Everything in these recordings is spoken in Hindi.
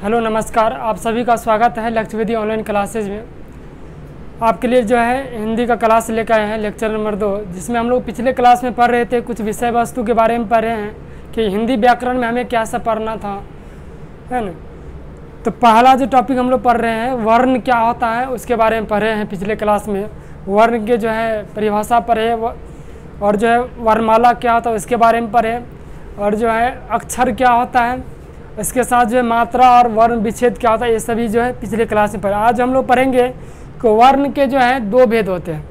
हेलो नमस्कार, आप सभी का स्वागत है लक्ष्यवेदी ऑनलाइन क्लासेज में। आपके लिए जो है हिंदी का क्लास लेकर आए हैं, लेक्चर नंबर 2, जिसमें हम लोग पिछले क्लास में पढ़ रहे थे, कुछ विषय वस्तु के बारे में पढ़ रहे हैं कि हिंदी व्याकरण में हमें क्या सब पढ़ना था, है ना। तो पहला जो टॉपिक हम लोग पढ़ रहे हैं वर्ण क्या होता है, उसके बारे में पढ़ रहे हैं पिछले क्लास में। वर्ण के जो है परिभाषा पढ़े और जो है वर्णमाला क्या होता है उसके बारे में पढ़े, और जो है अक्षर क्या होता है, इसके साथ जो है मात्रा और वर्ण विच्छेद क्या होता है, ये सभी जो है पिछले क्लास में पढ़े। आज हम लोग पढ़ेंगे कि वर्ण के जो है 2 भेद होते हैं,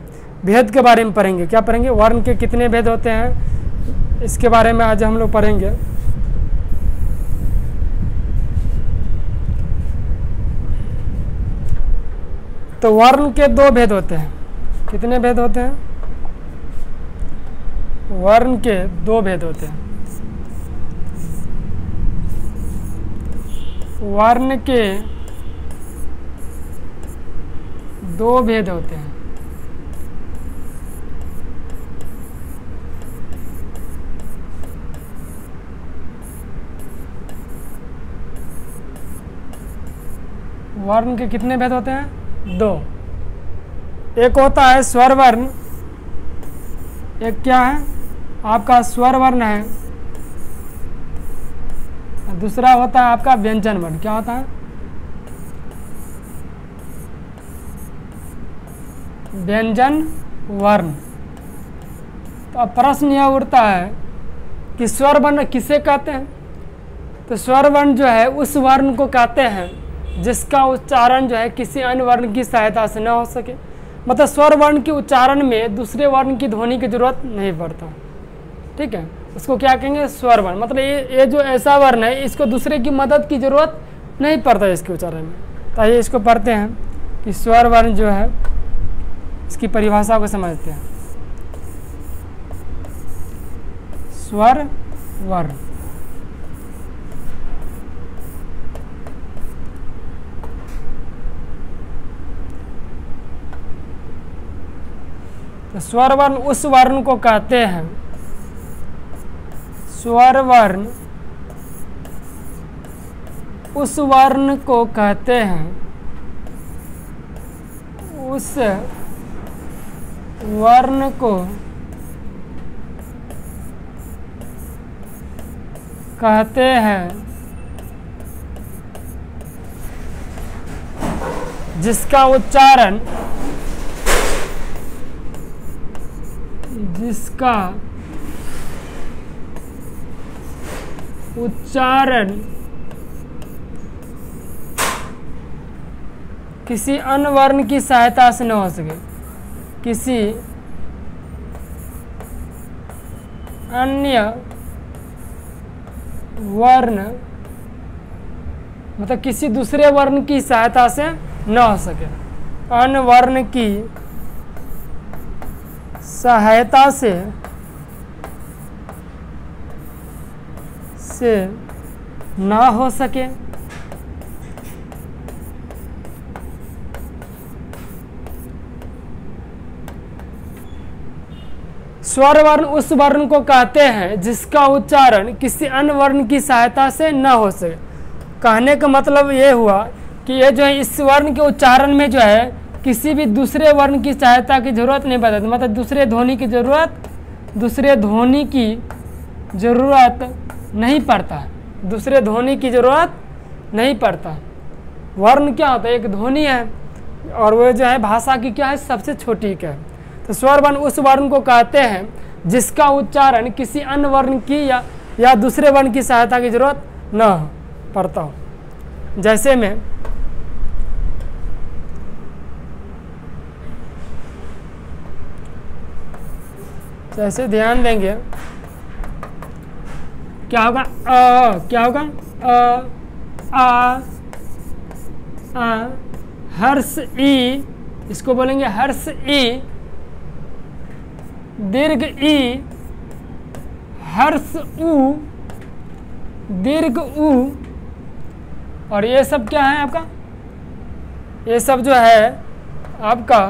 भेद के बारे में पढ़ेंगे। क्या पढ़ेंगे? वर्ण के कितने भेद होते हैं, इसके बारे में आज हम लोग पढ़ेंगे। तो वर्ण के 2 भेद होते हैं। कितने भेद होते हैं? वर्ण के 2 भेद होते हैं। वर्ण के 2 भेद होते हैं। वर्ण के कितने भेद होते हैं? 2। एक होता है स्वर वर्ण, एक क्या है आपका स्वर वर्ण है, दूसरा होता है आपका व्यंजन वर्ण। क्या होता है? व्यंजन वर्ण। तो अब प्रश्न यह उठता है कि स्वर वर्ण किसे कहते हैं? तो स्वर वर्ण जो है उस वर्ण को कहते हैं जिसका उच्चारण जो है किसी अन्य वर्ण की सहायता से न हो सके। मतलब स्वर वर्ण के उच्चारण में दूसरे वर्ण की ध्वनि की जरूरत नहीं पड़ता, ठीक है। उसको क्या कहेंगे? स्वर वर्ण। मतलब ये जो ऐसा वर्ण है इसको दूसरे की मदद की जरूरत नहीं पड़ता इसके उच्चारण में। तो आइए इसको पढ़ते हैं कि स्वर वर्ण जो है इसकी परिभाषा को समझते हैं। स्वर वर्ण तो स्वर वर्ण उस वर्ण को कहते हैं, स्वर वर्ण उस वर्ण को कहते हैं, उस वर्ण को कहते हैं जिसका उच्चारण किसी अन्य वर्ण की सहायता से न हो सके। किसी अन्य वर्ण मतलब किसी दूसरे वर्ण की सहायता से न हो सके। अन्य वर्ण की सहायता से ना हो सके। स्वर वर्ण उस वर्ण को कहते हैं जिसका उच्चारण किसी अन्य वर्ण की सहायता से न हो सके। कहने का मतलब ये हुआ कि ये जो है इस वर्ण के उच्चारण में जो है किसी भी दूसरे वर्ण की सहायता की जरूरत नहीं पड़ती। मतलब दूसरे ध्वनि की जरूरत नहीं पड़ता। दूसरे ध्वनि की जरूरत नहीं पड़ता। वर्ण क्या होता है? एक ध्वनि है और वो जो है भाषा की क्या है? सबसे छोटी है। तो स्वर वर्ण उस वर्ण को कहते हैं जिसका उच्चारण किसी अन्य वर्ण की या दूसरे वर्ण की सहायता की जरूरत न पड़ता हो। जैसे ध्यान देंगे क्या होगा? क्या होगा? हर्ष ई, इसको बोलेंगे हर्ष ई, दीर्घ ई, हर्ष उ, दीर्घ उ। और ये सब क्या है आपका? ये सब जो है आपका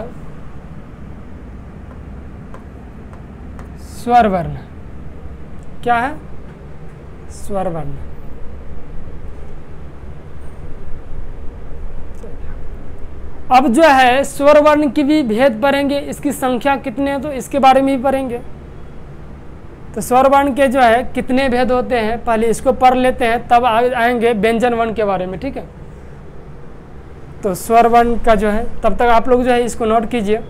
स्वर वर्ण। क्या है? स्वर वर्ण। अब जो है स्वर वर्ण की भी भेद पढ़ेंगे, इसकी संख्या कितने हैं तो इसके बारे में भी पढ़ेंगे। तो स्वर वर्ण के जो है कितने भेद होते हैं पहले इसको पढ़ लेते हैं, तब आएंगे व्यंजन वर्ण के बारे में, ठीक है। तो स्वर वर्ण का जो है तब तक आप लोग जो है इसको नोट कीजिए।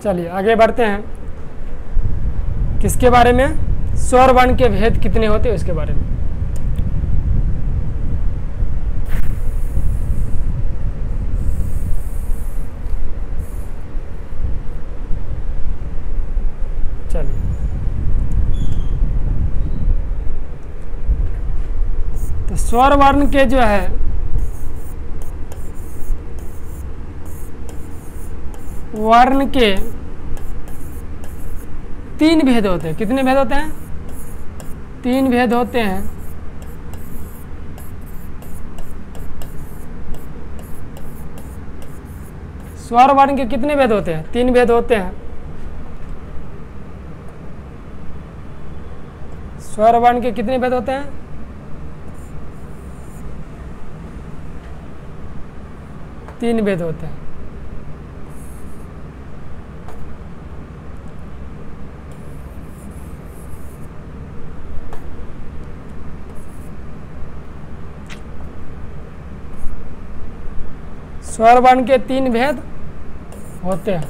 चलिए आगे बढ़ते हैं, किसके बारे में, स्वर वर्ण के भेद कितने होते हैं उसके बारे में। चलिए तो स्वर वर्ण के जो है वर्ण के 3 भेद होते हैं। कितने भेद होते हैं, 3 भेद होते हैं। स्वर वर्ण के कितने भेद होते हैं, 3 भेद होते हैं। स्वर वर्ण के कितने भेद होते हैं, 3 भेद होते हैं। स्वर वर्ण के 3 भेद होते हैं।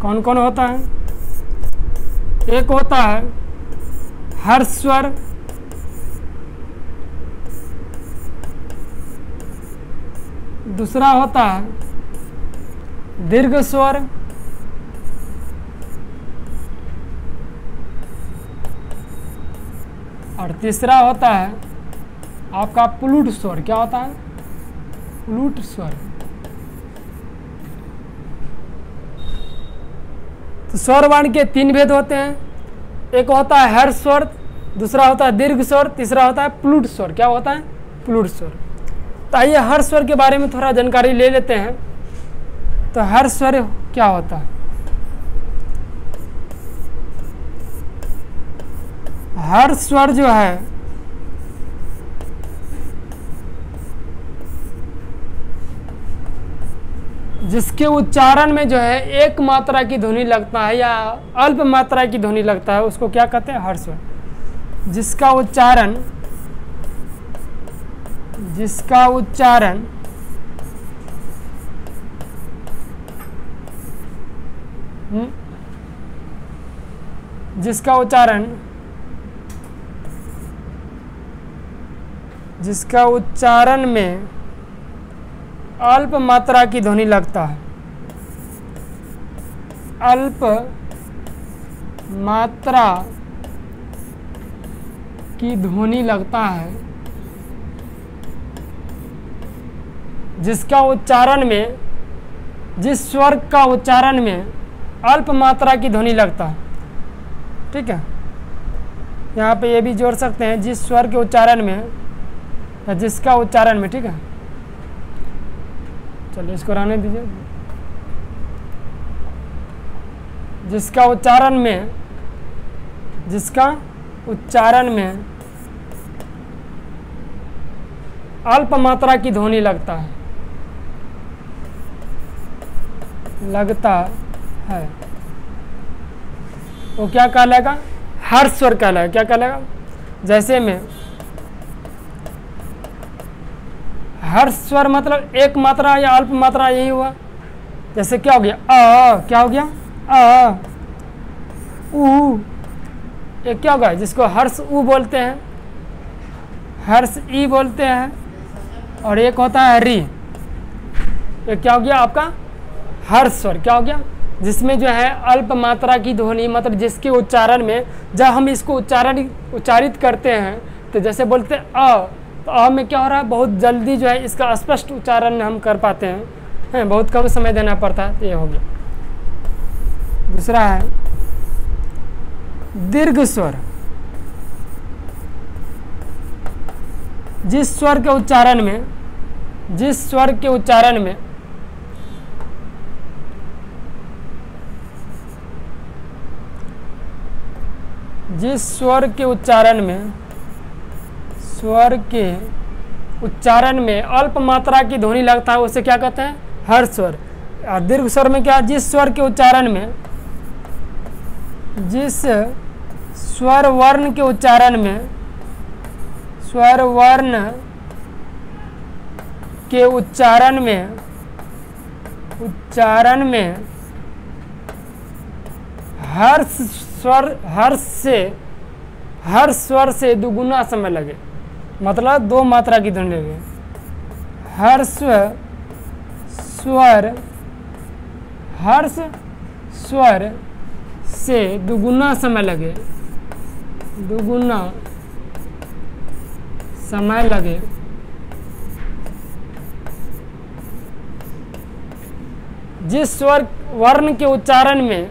कौन कौन होता है, एक होता है हर्ष स्वर, दूसरा होता है दीर्घ स्वर, और तीसरा होता है आपका प्लूट स्वर। क्या होता है, प्लूट स्वर। तो स्वर वर्ण के 3 भेद होते हैं, एक होता है हर्ष स्वर, दूसरा होता है दीर्घ स्वर, तीसरा होता है प्लूट स्वर। क्या होता है, प्लूट स्वर। तो आइए हर्ष स्वर के बारे में थोड़ा जानकारी ले लेते हैं। तो हर्ष स्वर क्या होता है, हर्ष स्वर जो है जिसके उच्चारण में जो है एक मात्रा की ध्वनि लगता है या अल्प मात्रा की ध्वनि लगता है उसको क्या कहते हैं, हर्ष स्वर। जिसका उच्चारण जिसका उच्चारण जिसका उच्चारण जिसका उच्चारण में अल्प मात्रा की ध्वनि लगता है, अल्प मात्रा की ध्वनि लगता है, जिसका उच्चारण में जिस स्वर का उच्चारण में अल्प मात्रा की ध्वनि लगता है, ठीक है। यहाँ पे ये भी जोड़ सकते हैं जिस स्वर के उच्चारण में या जिसका उच्चारण में, ठीक है। चलिए इसको रहने दीजिए। जिसका उच्चारण में अल्प मात्रा की ध्वनि लगता है वो क्या कहलाएगा, हर्ष स्वर कहलाएगा। क्या कहलाएगा, जैसे में हर्ष स्वर मतलब एक मात्रा या अल्प मात्रा, यही हुआ। जैसे क्या हो गया, क्या हो गया, ऊ। ये क्या होगा, जिसको हर्ष ऊ बोलते हैं, हर्ष ई बोलते हैं। और एक होता है री, ये क्या हो गया आपका हर्ष स्वर। क्या हो गया, जिसमें जो है अल्प मात्रा की ध्वनि, मतलब जिसके उच्चारण में जब हम इसको उच्चारित करते हैं तो जैसे बोलते हैं तो अ में क्या हो रहा है, बहुत जल्दी जो है इसका स्पष्ट उच्चारण हम कर पाते हैं, बहुत कम समय देना पड़ता है। तो ये हो गया। दूसरा है दीर्घ स्वर, जिस स्वर के उच्चारण में, जिस स्वर के उच्चारण में जिस स्वर के उच्चारण में, स्वर के उच्चारण में अल्प मात्रा की ध्वनि लगता है उसे क्या कहते हैं? हर्ष स्वर। और दीर्घ स्वर में क्या? जिस स्वर के उच्चारण में, जिस स्वर वर्ण के उच्चारण में, स्वर वर्ण के उच्चारण में, उच्चारण में हर्ष स्वर, हर्ष स्वर से दुगुना समय लगे, मतलब 2 मात्रा की ध्वनि लगे। हर्ष स्वर, हर्ष स्वर से दुगुना समय लगे, दुगुना समय लगे। जिस स्वर वर्ण के उच्चारण में,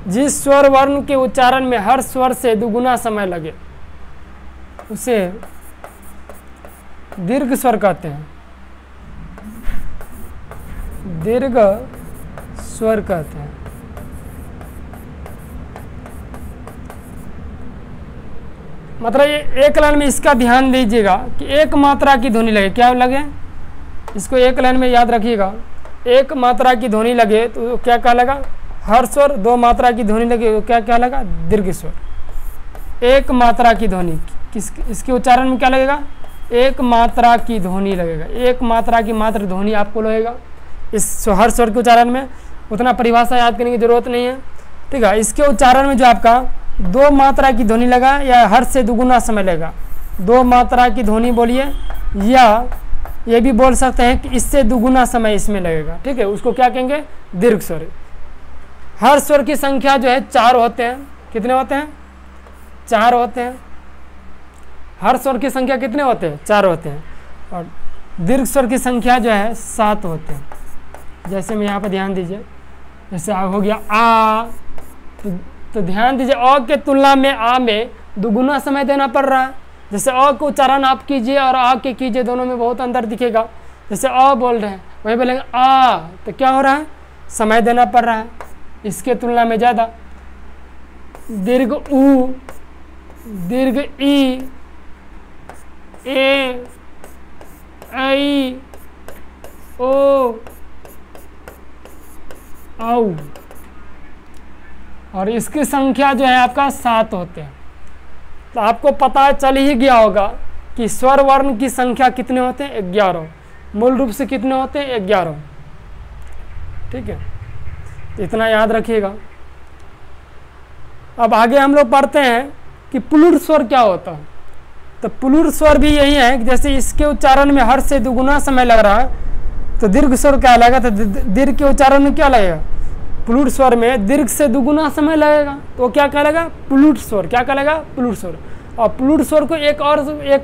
जिस स्वर वर्ण के उच्चारण में हर स्वर से दुगुना समय लगे उसे दीर्घ स्वर कहते हैं, दीर्घ स्वर कहते हैं। मतलब ये एक लाइन में इसका ध्यान दीजिएगा कि एक मात्रा की ध्वनि लगे, क्या लगे? इसको एक लाइन में याद रखिएगा, एक मात्रा की ध्वनि लगे तो क्या कहलाएगा? हर स्वर। 2 मात्रा की ध्वनि लगे तो क्या कहलाएगा? दीर्घ स्वर। एक मात्रा की ध्वनि किस, इसके उच्चारण में क्या लगेगा? एक मात्रा की ध्वनि लगेगा, एक मात्रा की मात्र ध्वनि आपको लगेगा इस हर स्वर के उच्चारण में। उतना परिभाषा याद करने की जरूरत नहीं है, ठीक है। इसके उच्चारण में जो आपका 2 मात्रा की ध्वनि लगा या हर से दुगुना समय लगेगा, 2 मात्रा की ध्वनि बोलिए, या ये भी बोल सकते हैं कि इससे दुगुना समय इसमें लगेगा, ठीक है। उसको क्या कहेंगे? दीर्घ स्वर। हर स्वर की संख्या जो है 4 होते हैं। कितने होते हैं? 4 होते हैं। हर स्वर की संख्या कितने होते हैं? 4 होते हैं। और दीर्घ स्वर की संख्या जो है 7 होते हैं। जैसे मैं यहाँ पर ध्यान दीजिए, जैसे हो गया आ, तो ध्यान दीजिए अ के तुलना में आ में दुगुना समय देना पड़ रहा है। जैसे अ को उच्चारण आप कीजिए और आ के कीजिए, दोनों में बहुत अंतर दिखेगा। जैसे अ बोल रहे हैं वही बोलेंगे आ, तो क्या हो रहा है? समय देना पड़ रहा है इसके तुलना में ज़्यादा। दीर्घ उ, दीर्घ ई, ए, ऐ, ओ, औ, और इसकी संख्या जो है आपका 7 होते हैं। तो आपको पता चल ही गया होगा कि स्वर वर्ण की संख्या कितने होते हैं? 11। मूल रूप से कितने होते हैं? 11, ठीक है। तो इतना याद रखिएगा। अब आगे हम लोग पढ़ते हैं कि प्लूर स्वर क्या होता है। तो प्लूर स्वर भी यही है कि जैसे इसके उच्चारण में हर से दुगुना समय लग रहा है तो दीर्घ स्वर क्या लगेगा? तो दीर्घ के उच्चारण में क्या लगेगा? प्लूर स्वर में दीर्घ से दुगुना समय लगेगा, तो क्या कहलाएगा? प्लूर स्वर। क्या कहलाएगा? प्लूर स्वर। और प्लूर स्वर को एक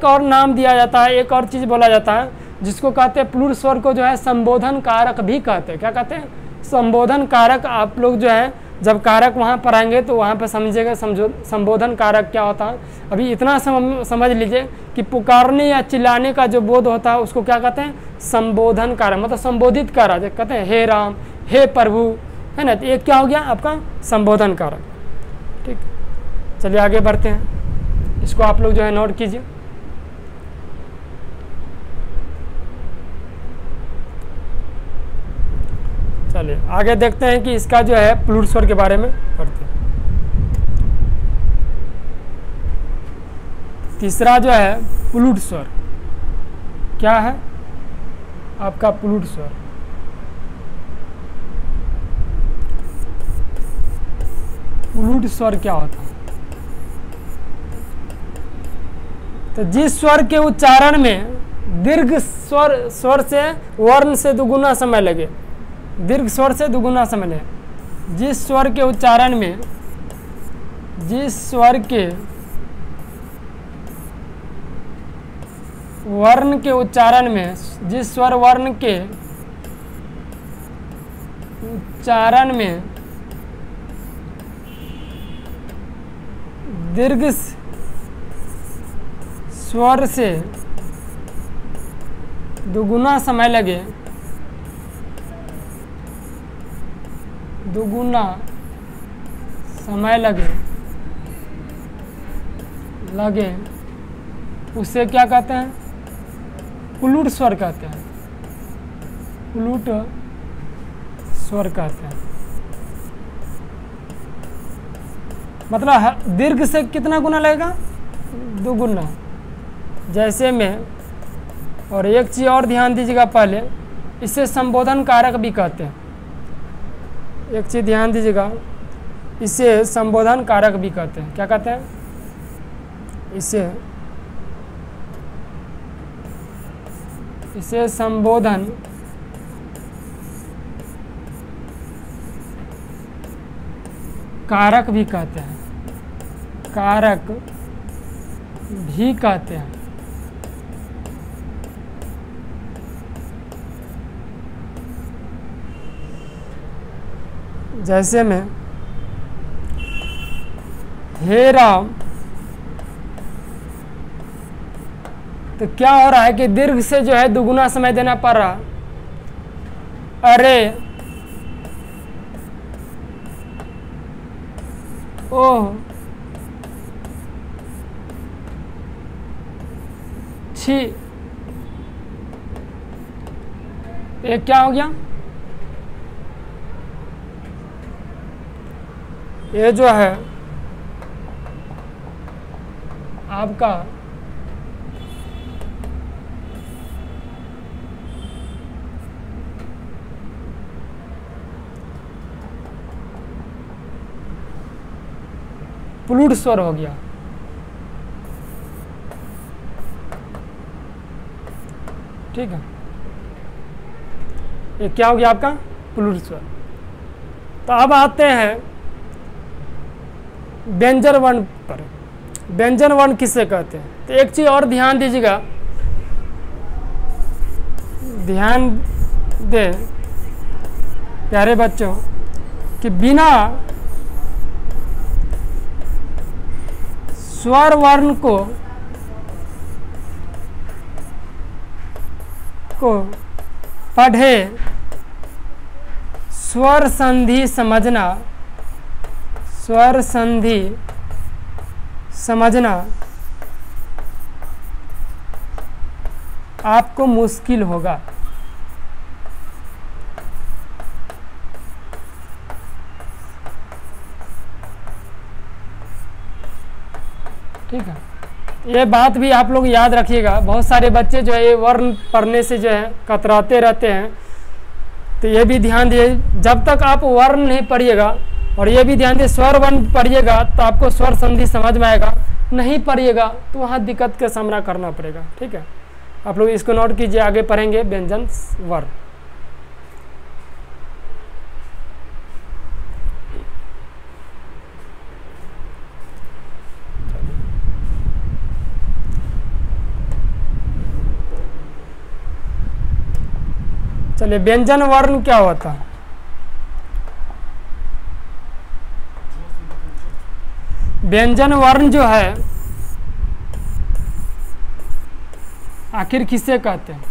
और नाम दिया जाता है, एक और चीज़ बोला जाता है जिसको कहते हैं, प्लूर स्वर को जो है संबोधन कारक भी कहते हैं। क्या कहते हैं? संबोधन कारक। आप लोग जो है जब कारक वहाँ पर आएंगे तो वहाँ पर समझिएगा संबोधन कारक क्या होता है। अभी इतना समझ लीजिए कि पुकारने या चिल्लाने का जो बोध होता है उसको क्या कहते हैं? संबोधन कारक, मतलब संबोधित कारक कहते हैं। हे राम, हे प्रभु, है ना। तो ये क्या हो गया आपका? संबोधन कारक, ठीक। चलिए आगे बढ़ते हैं, इसको आप लोग जो है नोट कीजिए। चलिए आगे देखते हैं कि इसका जो है प्लूर स्वर के बारे में पढ़ते हैं। तीसरा जो है प्लूर स्वर। क्या है आपका प्लूर स्वर? प्लूर स्वर क्या होता है? तो जिस स्वर के उच्चारण में दीर्घ स्वर से वर्ण से दुगुना समय लगे, दीर्घ स्वर से दुगुना समय लगे। जिस स्वर के उच्चारण में, जिस स्वर के वर्ण के उच्चारण में, जिस स्वर वर्ण के उच्चारण में दीर्घ स्वर से दुगुना समय लगे, दुगुना समय लगे उसे क्या कहते हैं? प्लूट स्वर कहते हैं, प्लूट स्वर कहते हैं। मतलब दीर्घ से कितना गुना लगेगा? दुगुना। जैसे में, और एक चीज़ और ध्यान दीजिएगा, पहले इसे संबोधन कारक भी कहते हैं। एक चीज़ ध्यान दीजिएगा, इसे संबोधन कारक भी कहते हैं। क्या कहते हैं? इसे संबोधन कारक भी कहते हैं, कारक भी कहते हैं। जैसे में, हे राम, तो क्या हो रहा है कि दीर्घ से जो है दुगुना समय देना पड़ रहा। अरे, ओह, छी, ये क्या हो गया? ये जो है आपका प्लूट स्वर हो गया। ठीक है, ये क्या हो गया आपका? प्लूट स्वर। तो अब आते हैं व्यंजन वर्ण पर। व्यंजन वर्ण किसे कहते हैं? तो एक चीज और ध्यान दीजिएगा, ध्यान दे प्यारे बच्चों, कि बिना स्वर वर्ण को पढ़े स्वर संधि समझना, स्वर संधि समझना आपको मुश्किल होगा। ठीक है, ये बात भी आप लोग याद रखिएगा। बहुत सारे बच्चे जो है ये वर्ण पढ़ने से जो है कतराते रहते हैं, तो ये भी ध्यान दिए, जब तक आप वर्ण नहीं पढ़िएगा, और ये भी ध्यान दिए स्वर वर्ण पढ़िएगा तो आपको स्वर संधि समझ में आएगा, नहीं पढ़िएगा तो वहाँ दिक्कत का सामना करना पड़ेगा। ठीक है, आप लोग इसको नोट कीजिए, आगे पढ़ेंगे व्यंजन वर्ण। चलिए, व्यंजन वर्ण क्या होता है? व्यंजन वर्ण जो है आखिर किसे कहते हैं?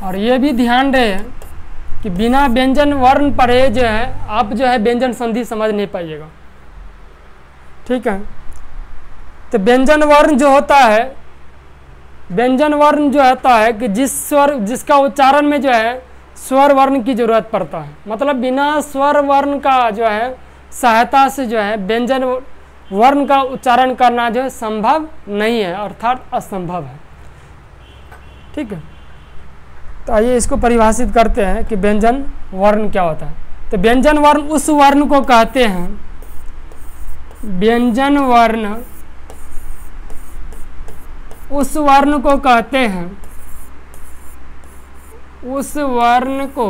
और ये भी ध्यान रहे कि बिना व्यंजन वर्ण पढ़े जो है आप जो है व्यंजन संधि समझ नहीं पाइएगा। ठीक है, तो व्यंजन वर्ण जो होता है, व्यंजन वर्ण जो होता है कि जिसका उच्चारण में जो है स्वर वर्ण की जरूरत पड़ता है, मतलब बिना स्वर वर्ण का जो है सहायता से जो है व्यंजन वर्ण का उच्चारण करना जो है संभव नहीं है, अर्थात असंभव है। ठीक है, तो आइए इसको परिभाषित करते हैं कि व्यंजन वर्ण क्या होता है। तो व्यंजन वर्ण उस वर्ण को कहते हैं, व्यंजन वर्ण उस वर्ण को कहते हैं, उस वर्ण को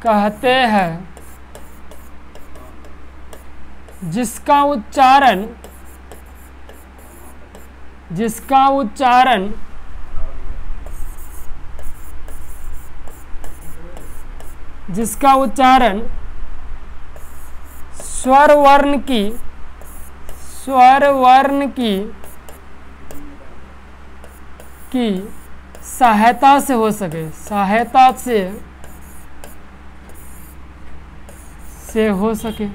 कहते हैं जिसका उच्चारण जिसका उच्चारण स्वर वर्ण की सहायता से हो सके, हो सके।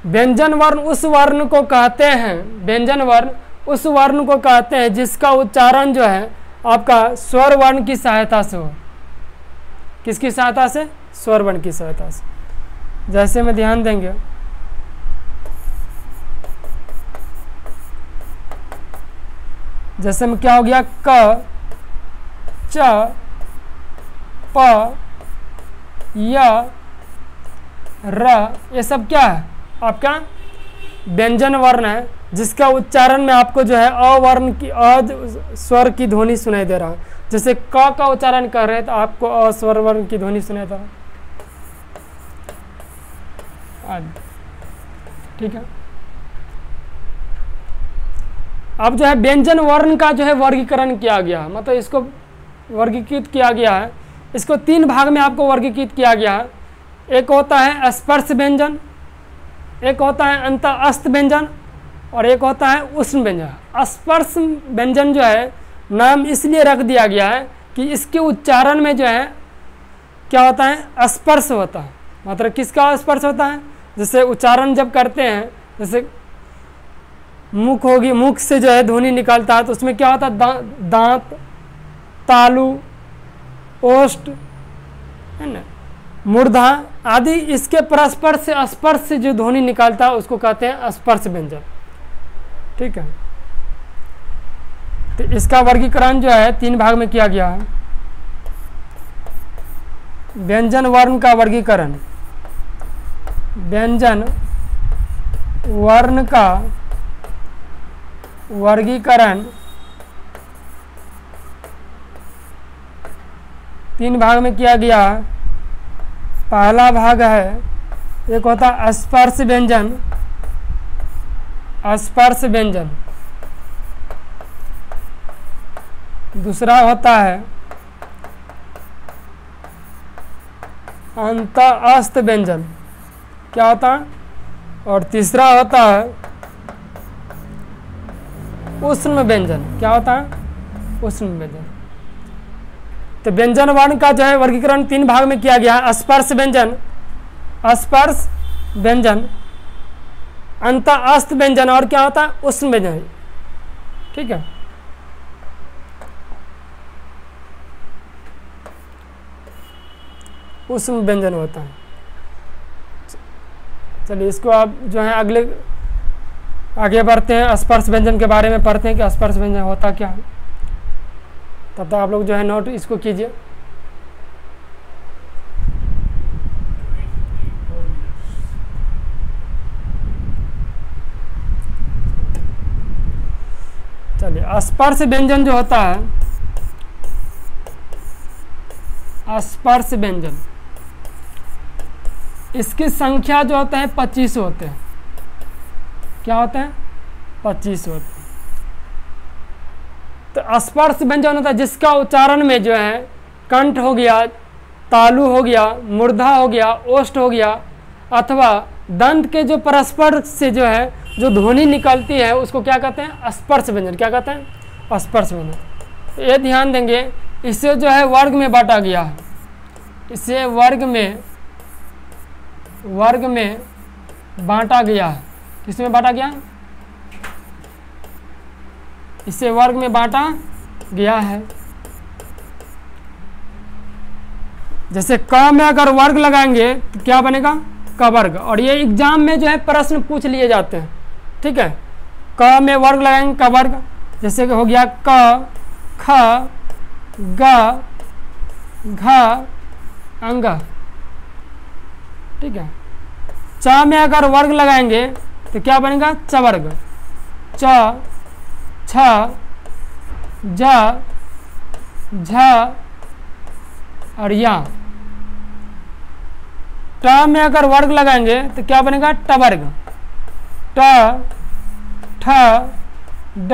व्यंजन वर्ण उस वर्ण को कहते हैं, व्यंजन वर्ण उस वर्ण को कहते हैं जिसका उच्चारण जो है आपका स्वर वर्ण की सहायता से हो। किसकी सहायता से? स्वर वर्ण की सहायता से। जैसे में ध्यान देंगे, जैसे में क्या हो गया, क, च, प, य, र, ये सब क्या है आपका व्यंजन वर्ण है, जिसका उच्चारण में आपको जो है अवर्ण की स्वर की ध्वनि सुनाई दे रहा है। जैसे क का उच्चारण कर रहे हैं तो आपको अस्वर वर्ण की ध्वनि सुनाई दे रहा है। ठीक है। अब जो है व्यंजन वर्ण का जो है वर्गीकरण किया गया है, मतलब इसको वर्गीकृत किया गया है। इसको 3 भाग में आपको वर्गीकृत किया गया है। एक होता है स्पर्श व्यंजन, एक होता है अंतःस्थ व्यंजन और एक होता है उष्ण व्यंजन। स्पर्श व्यंजन जो है नाम इसलिए रख दिया गया है कि इसके उच्चारण में जो है क्या होता है, स्पर्श होता है। मतलब किसका स्पर्श होता है? जैसे उच्चारण जब करते हैं, जैसे मुख होगी, मुख से जो है ध्वनि निकलता है तो उसमें क्या होता है, दांत, तालु, ओष्ठ, है ना, मूर्धा आदि, इसके परस्पर से स्पर्श से जो ध्वनि निकालता है उसको कहते हैं स्पर्श व्यंजन। ठीक है। तो इसका वर्गीकरण जो है 3 भाग में किया गया है। व्यंजन वर्ण का वर्गीकरण, व्यंजन वर्ण का वर्गीकरण 3 भाग में किया गया। पहला भाग है, एक होता है स्पर्श व्यंजन, स्पर्श व्यंजन। दूसरा होता है अंतःस्थ व्यंजन, क्या होता है, और तीसरा होता है उष्ण व्यंजन। क्या होता है? उष्ण व्यंजन। तो व्यंजन वर्ण का जो है वर्गीकरण 3 भाग में किया गया। स्पर्श व्यंजन, स्पर्श व्यंजन, अंतःस्थ व्यंजन और क्या होता है, उष्ण व्यंजन। ठीक है। उष्ण व्यंजन होता है। चलिए इसको आप जो है आगे बढ़ते हैं, स्पर्श व्यंजन के बारे में पढ़ते हैं कि स्पर्श व्यंजन होता क्या है। तब तक आप लोग जो है नोट इसको कीजिए। चलिए, स्पर्श व्यंजन जो होता है, स्पर्श व्यंजन, इसकी संख्या जो होता है 25 होते हैं। क्या होते हैं? 25 होते हैं। तो स्पर्श व्यंजन होता है जिसका उच्चारण में जो है कंठ हो गया, तालु हो गया, मूर्धा हो गया, ओष्ठ हो गया, अथवा दंत के जो परस्पर से जो है जो ध्वनि निकलती है उसको क्या कहते हैं? स्पर्श व्यंजन। क्या कहते हैं? स्पर्श व्यंजन। तो ये ध्यान देंगे, इसे जो है वर्ग में बांटा गया है। इसे वर्ग में बांटा गया है। किसमें बांटा गया? इसे वर्ग में बांटा गया है। जैसे क में अगर वर्ग लगाएंगे तो क्या बनेगा? क वर्ग। और ये एग्जाम में जो है प्रश्न पूछ लिए जाते हैं। ठीक है। क में वर्ग लगाएंगे क वर्ग, जैसे कि हो गया क, ख, ग, घ, अंग। ठीक है। च में अगर वर्ग लगाएंगे तो क्या बनेगा? च वर्ग। च, छ, ज, झ और या। ट में अगर वर्ग लगाएंगे तो क्या बनेगा? टवर्ग। ट, ठ, ड,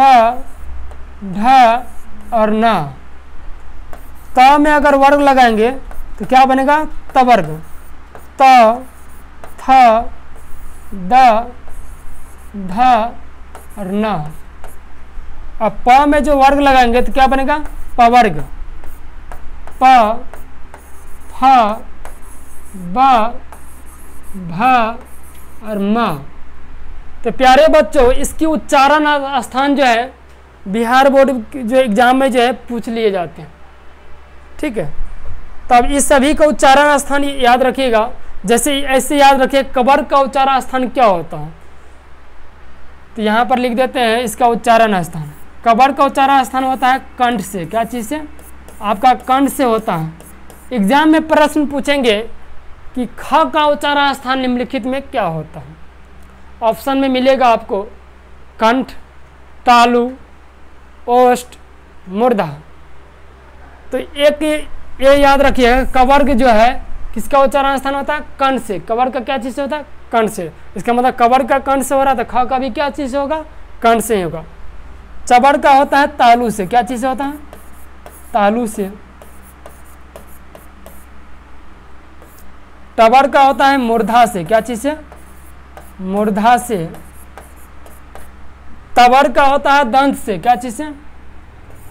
ढ और न। त में अगर वर्ग लगाएंगे तो क्या बनेगा? तवर्ग। त, थ, द, ध और न। अब प में जो वर्ग लगाएंगे तो क्या बनेगा? पवर्ग। प, फ, ब, भ और म। तो प्यारे बच्चों, इसकी उच्चारण स्थान जो है बिहार बोर्ड जो एग्जाम में जो है पूछ लिए जाते हैं। ठीक है, तो अब इस सभी का उच्चारण स्थान याद रखिएगा। जैसे ऐसे याद रखिए कबर का उच्चारण स्थान क्या होता है, तो यहाँ पर लिख देते हैं इसका उच्चारण स्थान। कबर का उच्चारण स्थान होता है कंठ से। क्या चीज़ से? आपका कंठ से होता है। एग्जाम में प्रश्न पूछेंगे कि ख का उच्चारण स्थान निम्नलिखित में क्या होता है। ऑप्शन में मिलेगा आपको कंठ, तालु, ओष्ठ, मूर्धा। तो एक ये याद रखिएगा, कवर्ग जो है किसका उच्चारण स्थान होता है? कंठ से। कवर का क्या चीज़ से होता है? कंठ से। इसका मतलब कवर का कंठ से हो रहा था, ख का भी क्या चीज़ से होगा? कंठ से ही होगा। चबर का होता है तालु से। क्या चीज़ से होता है? तालु से। टबर का होता है मूर्धा से। क्या चीज़ से? मूर्धा से। तवर का होता है दंत से। क्या चीज़ से?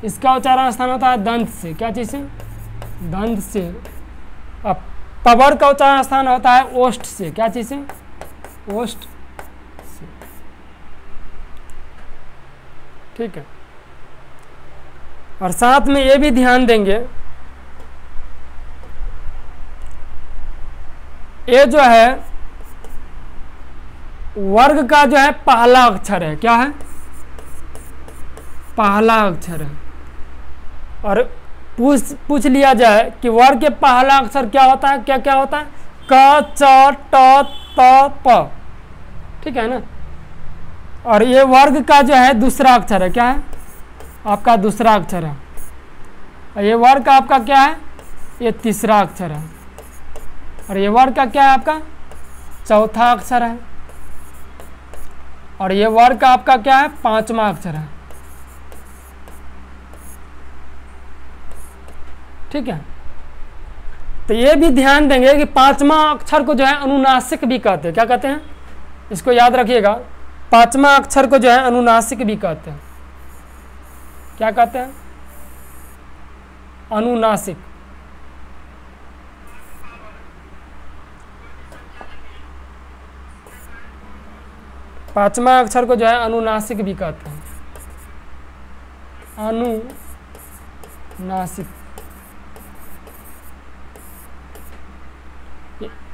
इसका उच्चारण स्थान होता है दंत से। क्या चीज़ से? दंत से। अब पवर का उच्चारण स्थान होता है ओष्ठ से। क्या चीज़ से? ओष्ठ से। ठीक है, और साथ में ये भी ध्यान देंगे, ये जो है वर्ग का जो है पहला अक्षर है। क्या है? पहला अक्षर है। और पूछ लिया जाए कि वर्ग के पहला अक्षर क्या होता है, क्या क्या होता है? क, च, ट, त, प। ठीक है ना। और ये वर्ग का जो है दूसरा अक्षर है। क्या है? आपका दूसरा अक्षर है। और ये वर्ग का आपका क्या है? ये तीसरा अक्षर है। और ये वर्ग का क्या है? आपका चौथा अक्षर है। और ये वर्ग का आपका क्या है? पांचवा अक्षर है। ठीक है, तो ये भी ध्यान देंगे कि पांचवा अक्षर को जो है अनुनासिक भी कहते हैं। क्या कहते हैं? इसको याद रखिएगा, पांचवा अक्षर को जो है अनुनासिक भी कहते हैं। क्या कहते हैं? अनुनासिक। पांचवा अक्षर को जो है अनुनासिक भी कहते हैं। अनुनासिक।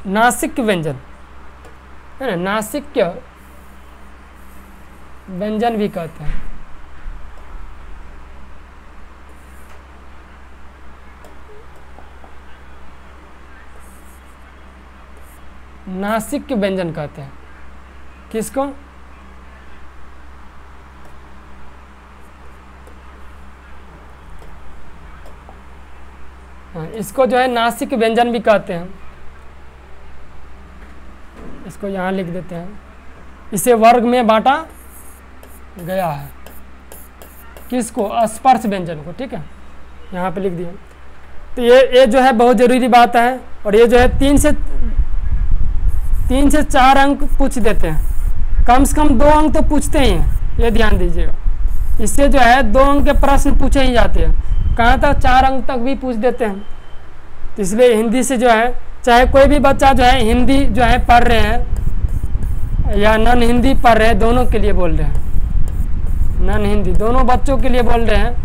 नासिक व्यंजन है ना, नासिक व्यंजन भी कहते हैं। नासिक व्यंजन कहते हैं। किसको? इसको जो है नासिक व्यंजन भी कहते हैं। इसको यहाँ लिख देते हैं। इसे वर्ग में बांटा गया है। किसको? स्पर्श व्यंजन को। ठीक है, यहाँ पे लिख दिया। तो ये जो है बहुत ज़रूरी बात है। और ये जो है 3 से 4 अंक पूछ देते हैं। कम से कम 2 अंक तो पूछते ही हैं, ये ध्यान दीजिएगा। इससे जो है 2 अंक के प्रश्न पूछे ही जाते हैं। कहाँ तक? 4 अंक तक भी पूछ देते हैं। तो इसलिए हिंदी से जो है, चाहे कोई भी बच्चा जो है हिंदी जो है पढ़ रहे हैं या नॉन हिंदी पढ़ रहे हैं, दोनों के लिए बोल रहे हैं। नॉन हिंदी दोनों बच्चों के लिए बोल रहे हैं।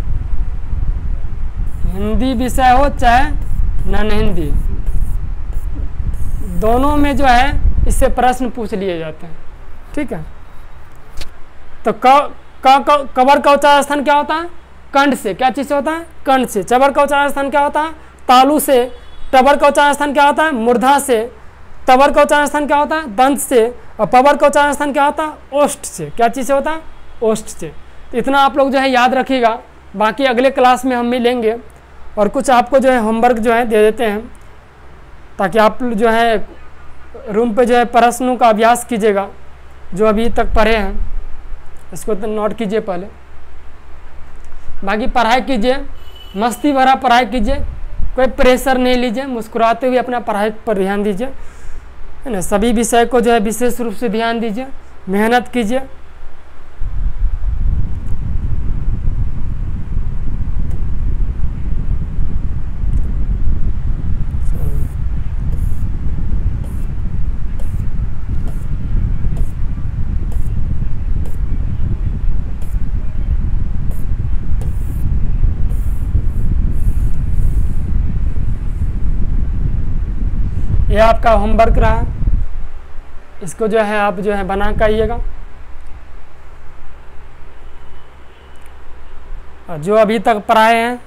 हिंदी विषय हो चाहे नॉन हिंदी, दोनों में जो है इससे प्रश्न पूछ लिए जाते हैं। ठीक है, तो कबर का उच्चारण स्थान क्या होता है? कंठ से। क्या चीज़ से होता है? कंठ से। चबर का उच्चारण स्थान क्या होता है? तालु से। टबर का उच्चारण स्थान क्या होता है? मूर्धा से। तवर का उच्चारण स्थान क्या होता है? दंत से। और पवर का उच्चारण स्थान क्या होता है? ओष्ठ से। क्या चीज़ से होता है? ओष्ठ से। तो इतना आप लोग जो है याद रखिएगा। बाकी अगले क्लास में हम मिलेंगे और कुछ आपको जो है होमवर्क जो है दे देते हैं, ताकि आप जो है रूम पे जो है प्रश्नों का अभ्यास कीजिएगा जो अभी तक पढ़े हैं, इसको तो नोट कीजिए पहले। बाकी पढ़ाई कीजिए, मस्ती भरा पढ़ाई कीजिए, कोई प्रेशर नहीं लीजिए, मुस्कुराते हुए अपना पढ़ाई पर ध्यान दीजिए, है ना। सभी विषय को जो है विशेष रूप से ध्यान दीजिए, मेहनत कीजिए। ये आपका होमवर्क रहा, इसको जो है आप जो है बना कर आइएगा। और जो अभी तक पढ़ाए हैं,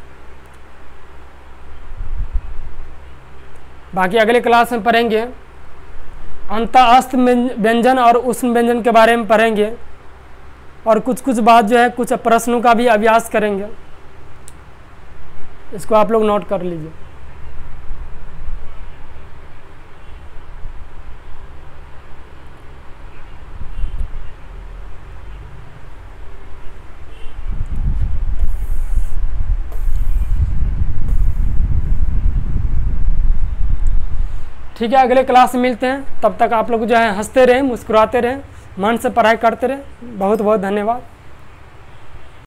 बाकी अगले क्लास में पढ़ेंगे अंतःस्थ व्यंजन और उष्ण व्यंजन के बारे में पढ़ेंगे, और कुछ बात जो है कुछ प्रश्नों का भी अभ्यास करेंगे। इसको आप लोग नोट कर लीजिए। ठीक है, अगले क्लास में मिलते हैं। तब तक आप लोग जो है हंसते रहें, मुस्कुराते रहें, मन से पढ़ाई करते रहें। बहुत बहुत धन्यवाद।